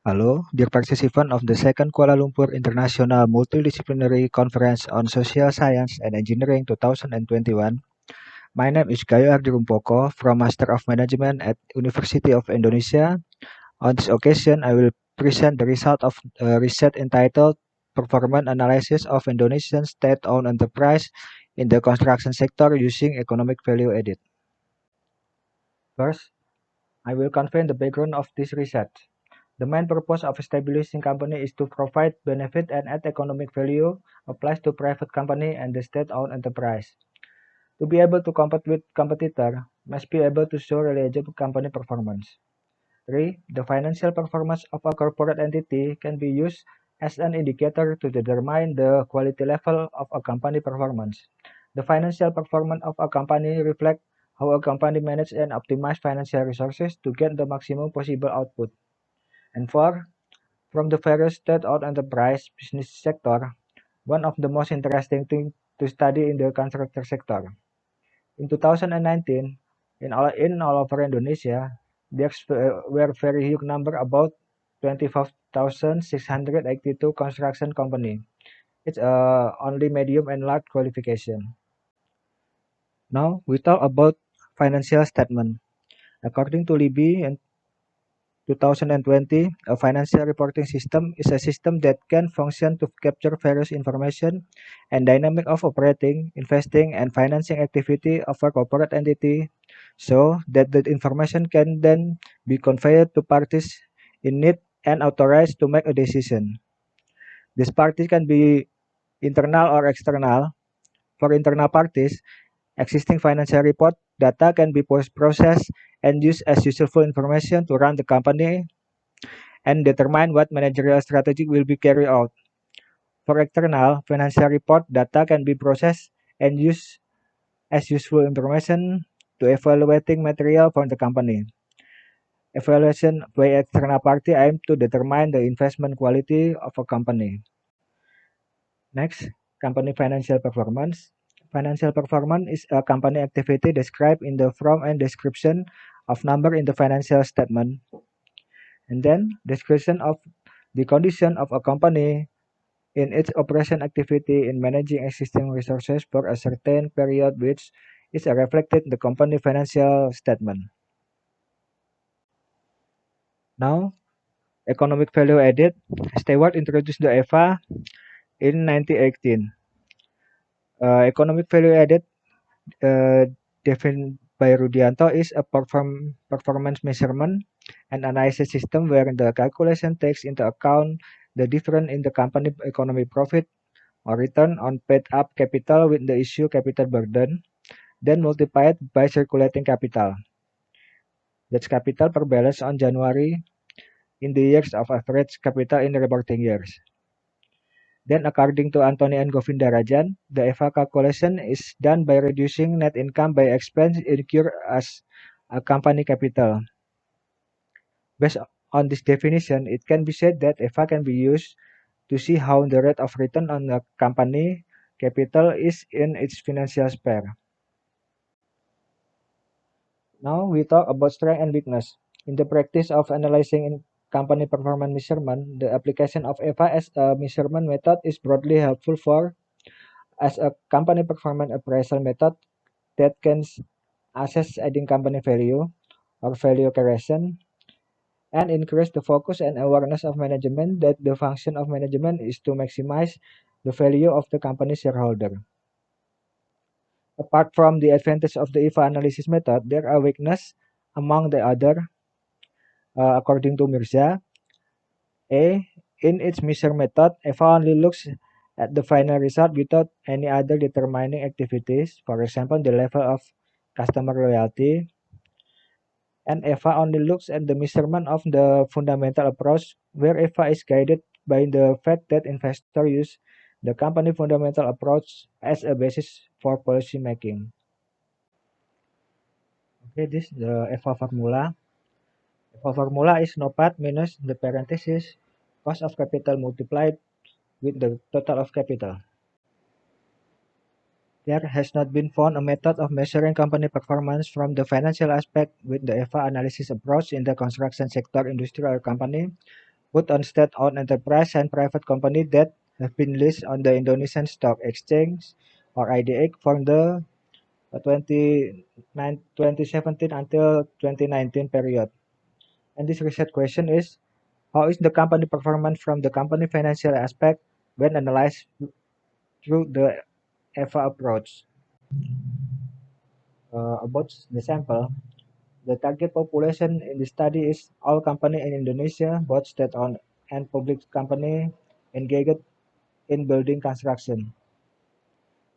Hello, dear participant of the second Kuala Lumpur International Multidisciplinary Conference on Social Science and Engineering 2021. My name is Gayo Ardi Rumpoko from Master of Management at University of Indonesia. On this occasion, I will present the result of a research entitled Performance Analysis of Indonesian State-Owned Enterprise in the Construction Sector Using Economic Value Added. First, I will convey the background of this research. The main purpose of establishing company is to provide benefit and add economic value applies to private company and the state-owned enterprise. To be able to compete with competitor, must be able to show reliable company performance. 3. The financial performance of a corporate entity can be used as an indicator to determine the quality level of a company performance. The financial performance of a company reflects how a company manages and optimizes financial resources to get the maximum possible output. And 4. From the various state-owned enterprise business sector, one of the most interesting things to study in the construction sector. In 2019, in all over Indonesia, there were very huge number, about 25,682 construction company. It's only medium and large qualification. Now we talk about financial statement. According to Libby in 2020, a financial reporting system is a system that can function to capture various information and dynamic of operating, investing, and financing activity of a corporate entity so that the information can then be conveyed to parties in need and authorized to make a decision. These parties can be internal or external. For internal parties, existing financial report data can be processed and used as useful information to run the company and determine what managerial strategy will be carried out. For external financial report, data can be processed and used as useful information to evaluating material for the company. Evaluation by external party aim to determine the investment quality of a company. Next, company financial performance. Financial performance is a company activity described in the from and description of number in the financial statement. And then description of the condition of a company in its operation activity in managing existing resources for a certain period, which is reflected in the company financial statement. Now, economic value added. Stewart introduced the EVA in 1918. Economic value added, defined by Rudianto, is a performance measurement and analysis system where the calculation takes into account the difference in the company economic profit or return on paid-up capital with the issue capital burden, then multiplied by circulating capital. That's capital per balance on January in the years of average capital in reporting years. Then according to Anthony and Govindarajan, the EVA calculation is done by reducing net income by expense incurred as a company capital. Based on this definition, it can be said that EVA can be used to see how the rate of return on a company capital is in its financial sphere. Now we talk about strength and weakness. In the practice of analyzing company performance measurement, the application of EVA as a measurement method is broadly helpful for as a company performance appraisal method that can assess adding company value or value creation and increase the focus and awareness of management that the function of management is to maximize the value of the company shareholder. Apart from the advantage of the EVA analysis method, there are weaknesses among the other. According to Mirza, in its measure method, EVA only looks at the final result without any other determining activities, for example, the level of customer loyalty. And EVA only looks at the measurement of the fundamental approach, where EVA is guided by the fact that investors use the company fundamental approach as a basis for policy making. Okay, this is the EVA formula. EVA formula is NOPAT minus the parenthesis cost of capital multiplied with the total of capital. There has not been found a method of measuring company performance from the financial aspect with the EVA analysis approach in the construction sector, industry, or company, put on state-owned enterprise and private company that have been listed on the Indonesian Stock Exchange or IDX from the 2017 until 2019 period. And this research question is, how is the company performance from the company financial aspect when analyzed through the EVA approach? About the sample, the target population in the study is all companies in Indonesia, both state-owned and public company engaged in building construction.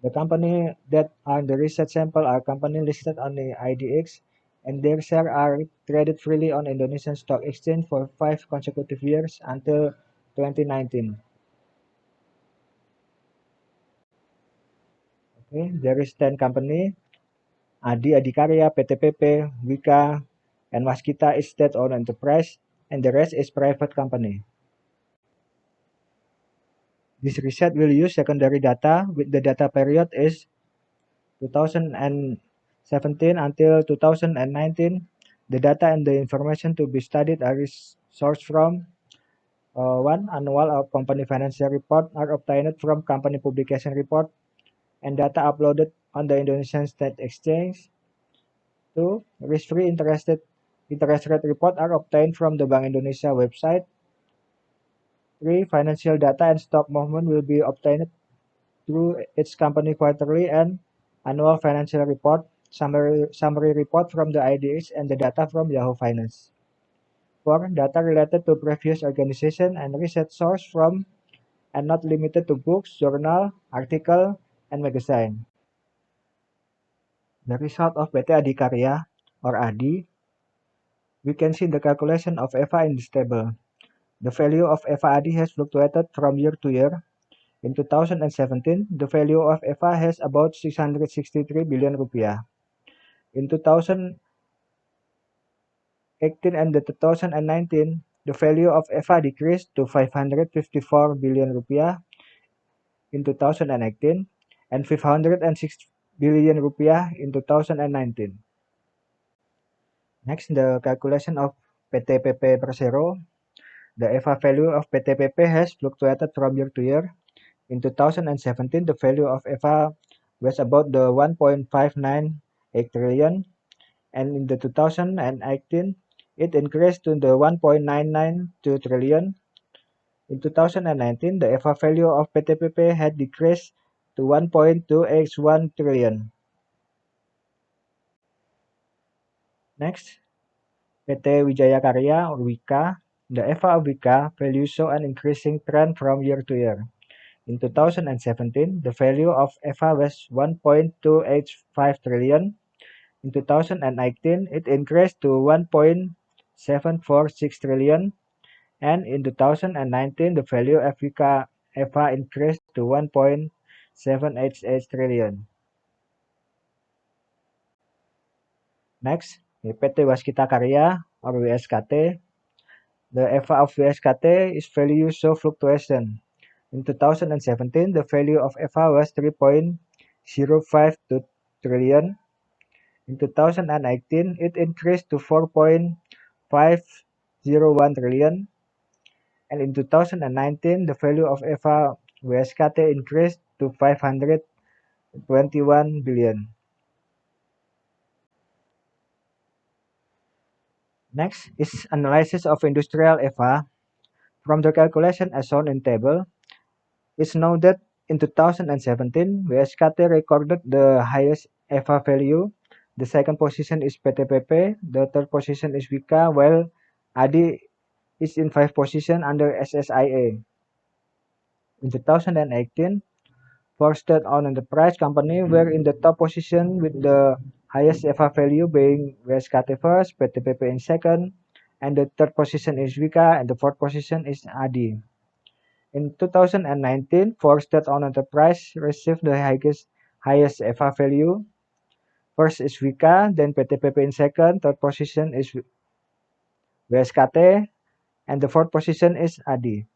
The company that are in the research sample are companies listed on the IDX, and their shares are traded freely on Indonesian Stock Exchange for 5 consecutive years until 2019. Okay, there is 10 company, Adi Adikarya, PT-PP, Wika, and Waskita is state-owned enterprise, and the rest is private company. This research will use secondary data with the data period is 2017 until 2019. The data and the information to be studied are sourced from one, annual or company financial report are obtained from company publication report and data uploaded on the Indonesian Stock Exchange. Two, risk-free interest rate report are obtained from the Bank Indonesia website. Three, financial data and stock movement will be obtained through its company quarterly and annual financial report, summary report from the IDX, and the data from Yahoo Finance. 4. Data related to previous organization and research source from and not limited to books, journal, article, and magazine. The result of PT Adikarya or ADI, we can see the calculation of EVA in this table. The value of EVA ADI has fluctuated from year to year. In 2017, the value of EVA has about 663 billion rupiah. In 2018 and 2019, the value of EVA decreased to 554 billion rupiah in 2018 and 506 billion rupiah in 2019. Next, the calculation of PT-PP Persero. The EVA value of PT-PP has fluctuated from year to year. In 2017, the value of EVA was about the 1.598 trillion, and in the 2018, it increased to the 1.992 trillion. In 2019, the EVA value of PT-PP had decreased to 1.281 trillion. Next, PT Wijaya Karya or Wika. The EVA of Wika value show an increasing trend from year to year. In 2017, the value of EVA was 1.285 trillion. In 2018, it increased to 1.746 trillion, and in 2019, the value of EVA increased to 1.788 trillion. Next, PT Waskita Karya or WSKT. The EVA of WSKT is value show fluctuation. In 2017, the value of EVA was 3.052 trillion. In 2018, it increased to 4.501 trillion. And in 2019, the value of EVA WSKT increased to 521 billion. Next is analysis of industrial EVA. From the calculation as shown in table, it's known that in 2017, WSKT recorded the highest EVA value. The second position is PT-PP, the third position is Wika, while ADI is in 5th position under SSIA. In 2018, four state-owned enterprise companies were in the top position with the highest EVA value being WSKT first, PT-PP in second, and the third position is Wika, and the fourth position is ADI. In 2019, four state-owned enterprise received the highest EVA value. First is Wika, then PT-PP in second, third position is WSKT, and the fourth position is ADI.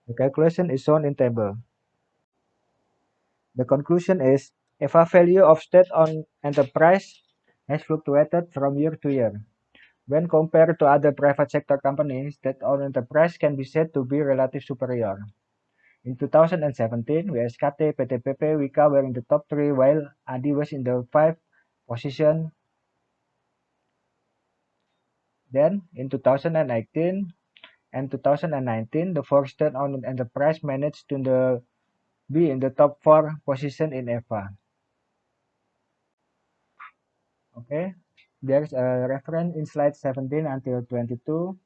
The calculation is shown in table. The conclusion is EVA value of state-owned enterprise has fluctuated from year to year. When compared to other private sector companies, that own enterprise can be said to be relatively superior. In 2017, WSKT, PT PP, Wika were in the top 3 while ADI was in the 5th position. Then, in 2018 and 2019, the four state-owned enterprise managed to be in the top 4 position in EVA. Okay, there's a reference in slide 17 until 22.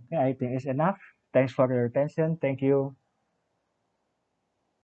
Okay, I think it's enough. Thanks for your attention. Thank you.